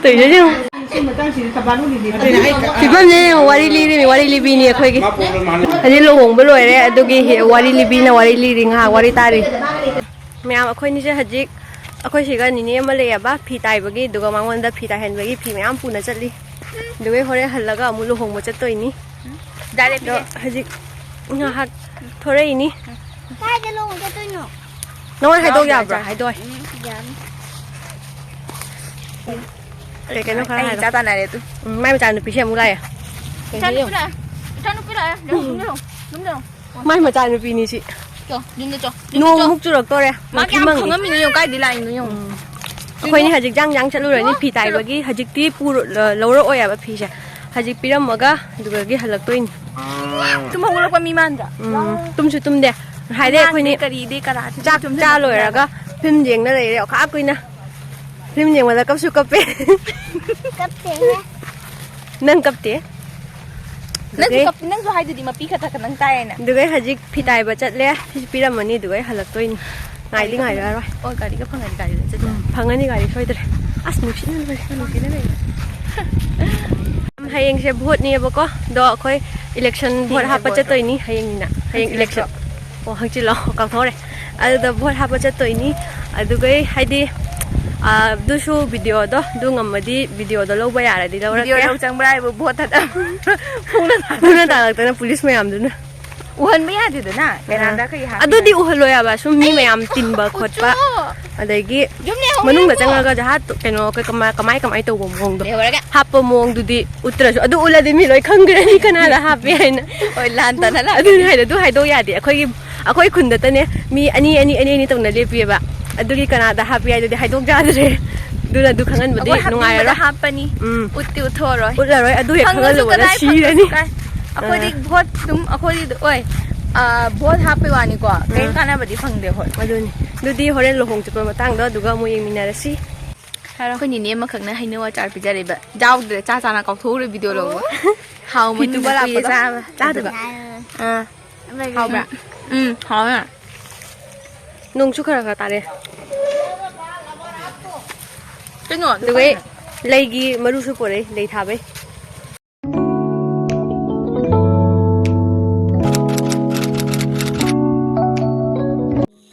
ตื่นเช้าสิบวันนี้วารีลีนี่วารีลีบีนี่คุยกันอันนี้เราหงไปเลยเลยดูกี่วารีลีบีนะวารีลีริงหาวารีตารีไม่เอาคุยนี่จะหัดจิกคุยสิกันนี่มาเลยบ้าผีตายบกี้ดูก็มังวันเดผีตายเห็นบกี้ผีไม่อ้ำปูน่ะจัดลีดูไอ้คนนี้หันแล้วก็มุลหงมาจัดตัวนี้ได้เลยพี่หัดจิกหัดทอร์เรนี่ได้จะลงจะตัวหนูน้องให้ตัวหยาบหรอให้ตัวเด็กกันน้องใครจ้าตาไหนเลยตุ๊ไม่มาจานหนูปีเชี่ยมุไรอ่ะจานหนูปีไหนจานหนูปีไหนเดี๋ยวนุ่มเดี๋ยวไม่มาจานหนูปีนี้สิจ่อดึงจ่อนุ่มมุกจุดตัวเลยมาแก้มของมันมีอยู่ใกล้ดีไรนู่นอยู่คนนี้หาจิกยังฉันรู้เลยนี่ผีตายเมื่อกี้หาจิกที่ปูเราโรยอ่ะแบบผีใช่หาจิกปีนั้นเมื่อกี้ดูเมื่อกี้หันหลังตัวนี้ตุ้มหัวเราก็มีมันจ้ะตุ้มชุดตุ้มเดียหายได้คนนี้จ้าเลยแล้วก็พิมพ์เยียงนั่นเลยเดี๋ยวข้ากุยนะพิมพ์เยียงมาแล้วก็สุกเปกับเต๋นั่งกับเต๋นั่งสุให้ดูดีมาปีกขัดกันนั่งใจน่ะดูไอ้หาจิกพี่ตายบัดจัดเลยพี่ปีนั้นมันนี่ดูไอ้หันหลังตัวนี้ไงลิงไงเลยร้อยโอ้ยกาดีก็พังไงกาดีจะพังไงนี่กาดีช่วยตัวเลยอ่ะสนุกชิ้นนั่นเลยสนุกชิ้นนั่นเลยให้ยังเชฟพูดนี่บอกก็ดอกค่อย election พูดหาปัจจัยตัวนี้ให้ยังนี่นะให้ยัง election โอ้หังจิล้อกังท้อเลยada buat apa aja tuh ini aduh guys haiดูชูวิดีโอดูงามดีวิดีโอเราไปอะไรดีเราวิดีโอเราจังไรบุบทัดพุ่งนั่นต่างแต่นั้น police ไม่ยอมดูนะอุหันไม่ยากดูนะแกนั่นได้ก็ยากดูดีอุหันเลยอะแบบช่วงนี้ไม่ยอมตินบักขดปะอะไรกี้มันนุ่งแต่จังเลยก็จะฮัตเป็นโอเคก็ไม่ตัวบ่งดูฮับบ่มงดูดีอุตระชูดูอุลาดีมีเลยข้างกันนี่ขนาดละฮับไปนะโอ้ยลานตานั่นละดูให้ดูยาดีค่อยคุณเด็ดเนี่ยมีอันนี้ตรงนั้นเรียบแบบดูดีขนาดฮับไปดูดีให้ดูยาดีดูข้างนั้นบ่ดีนุ่งอะไรละฮับปะนี่อุติอุทอร้อยดูอย่างข้างนั้นเลยว่าชี้เลยนี่ค่อยดีพอดตุ้มค่อยดีโอ้ยบอสฮับไปวันนี้กว่าเก่งกันนะบัดนี้ฟังเดี๋ยวมาดูนี่ดูดีเขาเล่นโลหงจุดมาตั้งด้วยดูก็มวยยังมีนาสิคนนี้มาขังนะให้เนื้อจ่าไปจ่าเลยแบบเจ้าเดี๋ยวจ่าจานะกอกทูเลยวิดีโอลงเฮาไม่ดูบ้าละจ่าเดี๋ยวแบบเฮาแบบเฮาอ่ะนุ่งชุกขนาดตาเลยเป็นหนวดดูไอ้เลยกี้มาดูชุกเลยเลยทาไป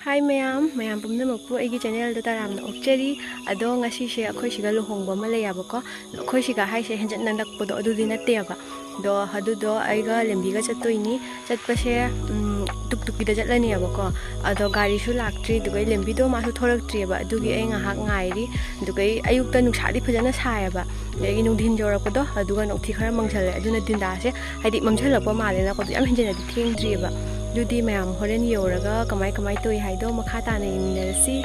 Hi mayam pum na magpo igi channel da taram na okcheri ado ngasi she akhoi siga lohongba ma le yaba ko akhoi siga hai she henjat nan dak podo adu dina te ba do hadu do aiga lembi ga chattoini chatpa she tuk da jatlani yaba ko ado gari shu laktri dugai lembi do ma su thoraktri ba adugi ai nga hak ngai ri dugai ayuk ta nuksa ri phajana saya ba legi nung din jorap ko do aduga nokthi khara mangchale aduna din da se haidi mamchalak pa ma le na ko yam henjana di thengdri baดูดีแม่ฮอร์เรนโยแล้วก็กระไม้ตัวใหญ่ด้วยมาฆ่าตาในมีเนสิ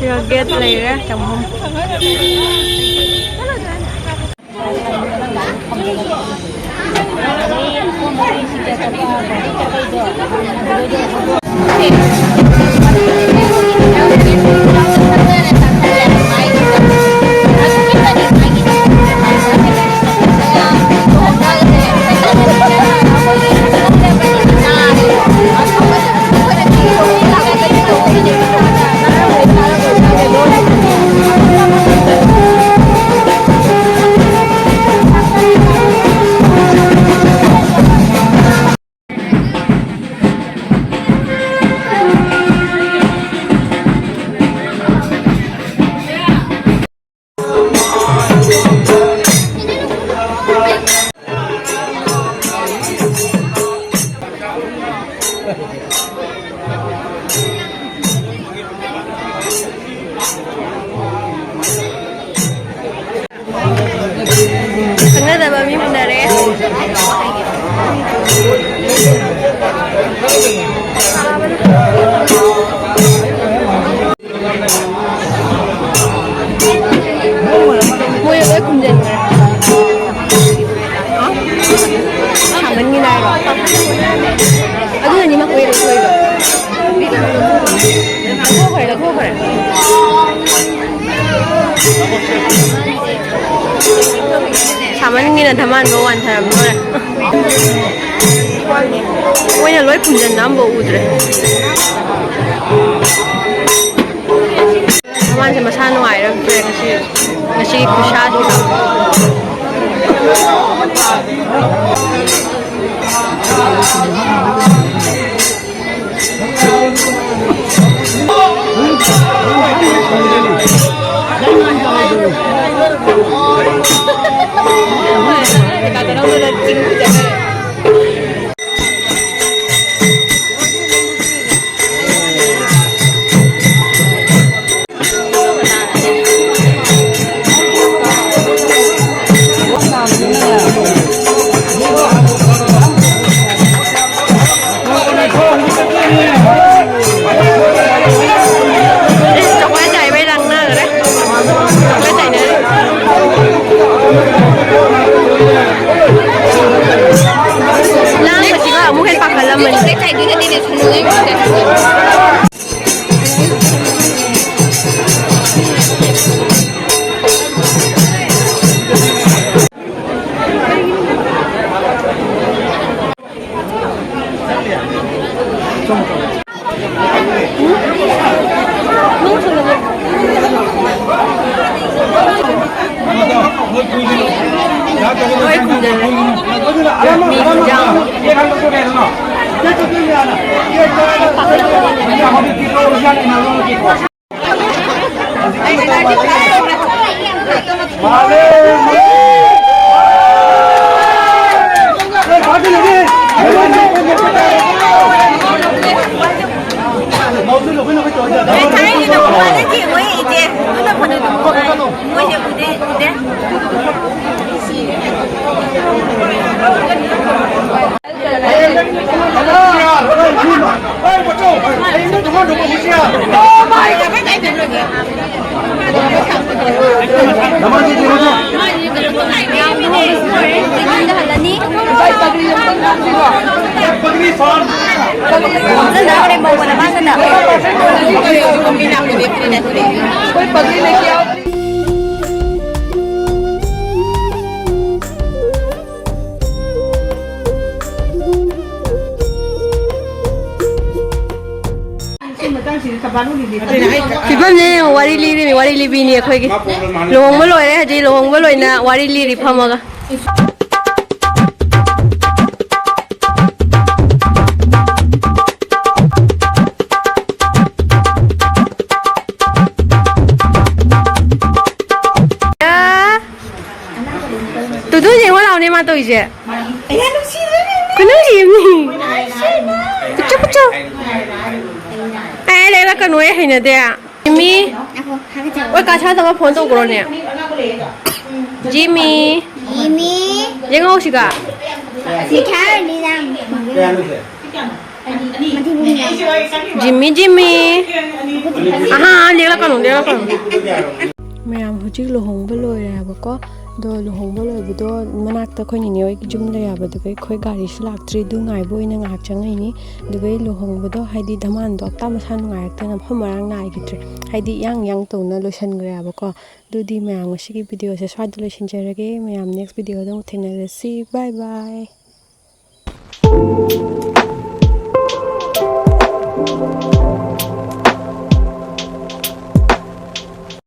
เราเก็ตเลยนะจังหวะAda bami benar ya. Mau yang apa kunjung? Kangen gini aja. Aduh ini mah kue itu. Aku apa? Saman gini teman bawan teman mana? Wah, yang luar kunjung nambah udre. ꯁꯤꯒꯤ ꯈꯨꯠꯁꯥꯁꯤꯒ Fibamne wari liri ni akhoi gi lohong ma loi re haji lohong ma loi na wari liri phamaga tudu je wala ne ma to ije ya nu si kuno ji mi puchu puchu lấy ra cái núi hình này đấy à Jimmy ôi cá cha tao phone tao gọi nè Jimmy những ông gì cả Jimmy aha lấy ra cái núi mẹ em hồi trước lohong với lôi ra bà có do lohong với lôi bữa đó manak ta khơi nhìn nhớ cái zoom đây à bà được cái khơi gari số lạc tri du ngày bôi năng ngạc chẳng ngày ní được cái lohong bữa đó hay đi đám ăn đó tam san ngày ta nằm hôm marang ngày cái tri hay đi yang tổ nó lotion cái à bà có đưa đi mẹ em cái video sẽ xóa lotion chơi cái mẹ em next video đó một thế này là see bye bye